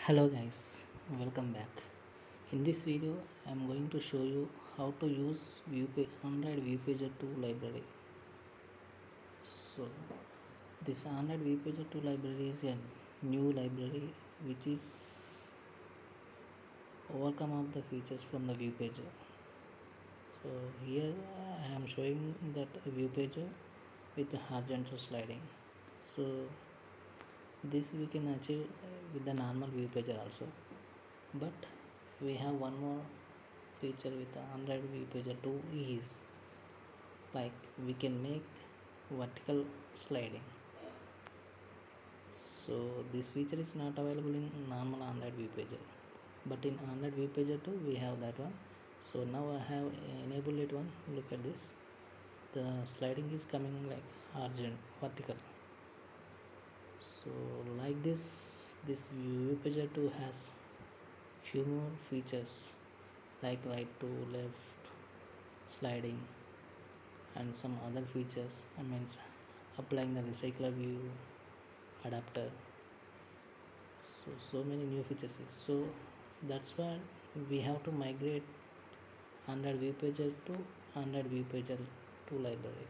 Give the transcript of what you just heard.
Hello guys, welcome back. In this video I am going to show you how to use Android Viewpager 2 library. So this Android Viewpager 2 library is a new library which is overcome of the features from the Viewpager. So here I am showing that Viewpager with the horizontal sliding. So this we can achieve with the normal Viewpager also, but we have one more feature with the Android Viewpager 2 is like we can make vertical sliding. So this feature is not available in normal Android Viewpager, but in Android Viewpager 2 we have that one. So now I have enabled it one. Look at this, the sliding is coming like vertical. So like this Viewpager 2 has few more features like right to left sliding and some other features. I mean applying the recycler view adapter. So many new features. So that's why we have to migrate Android Viewpager to Android Viewpager 2 library.